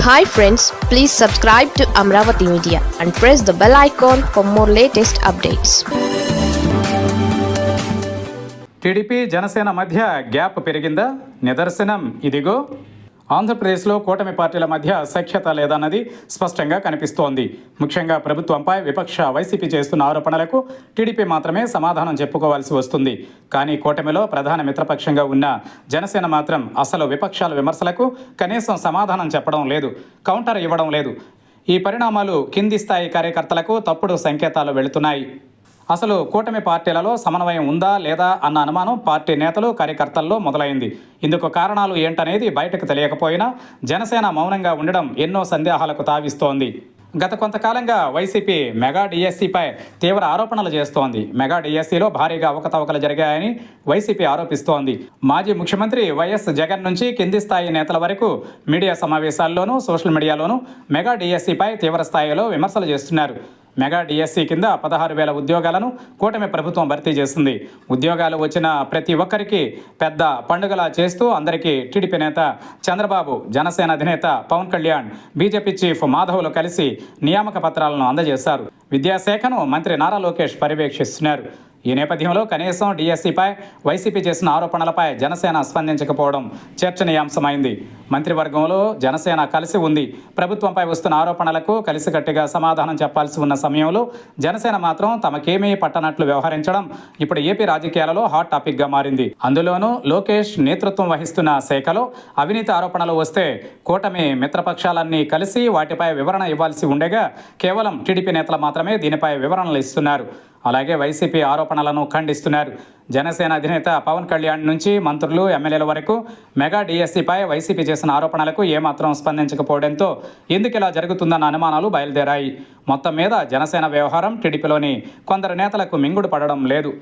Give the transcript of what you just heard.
Hi friends, please subscribe to Amravati Media and press the bell icon for more latest updates. TDP Janasena మధ్య gap పెరిగిందా? నిదర్శనం ఇదిగో. ఆంధ్రప్రదేశ్లో కూటమి పార్టీల మధ్య సఖ్యత లేదన్నది స్పష్టంగా కనిపిస్తోంది. ముఖ్యంగా ప్రభుత్వంపై విపక్ష వైసీపీ చేస్తున్న ఆరోపణలకు టీడీపీ మాత్రమే సమాధానం చెప్పుకోవాల్సి వస్తుంది. కానీ కూటమిలో ప్రధాన మిత్రపక్షంగా ఉన్న జనసేన మాత్రం అసలు విపక్షాల విమర్శలకు కనీసం సమాధానం చెప్పడం లేదు, కౌంటర్ ఇవ్వడం లేదు. ఈ పరిణామాలు కింది స్థాయి కార్యకర్తలకు తప్పుడు సంకేతాలు వెళుతున్నాయి. అసలు కూటమి పార్టీలలో సమన్వయం ఉందా లేదా అన్న అనుమానం పార్టీ నేతలు కార్యకర్తల్లో మొదలైంది. ఇందుకు కారణాలు ఏంటనేది బయటకు తెలియకపోయినా జనసేన మౌనంగా ఉండడం ఎన్నో సందేహాలకు తావిస్తోంది. గత కొంతకాలంగా వైసీపీ మెగా డిఎస్సిపై తీవ్ర ఆరోపణలు చేస్తోంది. మెగా డిఎస్సిలో భారీగా అవకతవకలు జరిగాయని వైసీపీ ఆరోపిస్తోంది. మాజీ ముఖ్యమంత్రి వైఎస్ జగన్ నుంచి కింది స్థాయి నేతల వరకు మీడియా సమావేశాల్లోనూ సోషల్ మీడియాలోనూ మెగా డిఎస్సిపై తీవ్ర స్థాయిలో విమర్శలు చేస్తున్నారు. మెగా డిఎస్సి కింద 16,000 ఉద్యోగాలను కూటమి ప్రభుత్వం భర్తీ చేసింది. ఉద్యోగాలు వచ్చిన ప్రతి ఒక్కరికి పెద్ద పండుగలా చేస్తూ అందరికీ టీడీపీ నేత చంద్రబాబు, జనసేన అధినేత పవన్ కళ్యాణ్, బీజేపీ చీఫ్ మాధవ్లు కలిసి నియామక పత్రాలను అందజేశారు. విద్యాశాఖను మంత్రి నారా లోకేష్ పర్యవేక్షిస్తున్నారు. ఈ నేపథ్యంలో కనీసం డిఎస్సిపై వైసీపీ చేసిన ఆరోపణలపై జనసేన స్పందించకపోవడం చర్చనీయాంశమైంది. మంత్రివర్గంలో జనసేన కలిసి ఉంది. ప్రభుత్వంపై వస్తున్న ఆరోపణలకు కలిసికట్టుగా సమాధానం చెప్పాల్సి ఉన్న సమయంలో జనసేన మాత్రం తమకేమీ పట్టనట్లు వ్యవహరించడం ఇప్పుడు ఏపీ రాజకీయాలలో హాట్ టాపిక్గా మారింది. అందులోనూ లోకేష్ నేతృత్వం వహిస్తున్న శాఖలో అవినీతి ఆరోపణలు వస్తే కూటమి మిత్రపక్షాలన్నీ కలిసి వాటిపై వివరణ ఇవ్వాల్సి ఉండగా కేవలం టీడీపీ నేతలు మాత్రమే దీనిపై వివరణలు ఇస్తున్నారు. అలాగే వైసీపీ ఆరోపణలను ఖండిస్తున్నారు. జనసేన అధినేత పవన్ కళ్యాణ్ నుంచి మంత్రులు, ఎమ్మెల్యేల వరకు మెగా డిఎస్సిపై వైసీపీ చేసిన ఆరోపణలకు ఏమాత్రం స్పందించకపోవడంతో ఎందుకు ఇలా జరుగుతుందన్న అనుమానాలు బయలుదేరాయి. మొత్తం మీద జనసేన వ్యవహారం టీడీపీలోని కొందరు నేతలకు మింగుడు పడడం లేదు.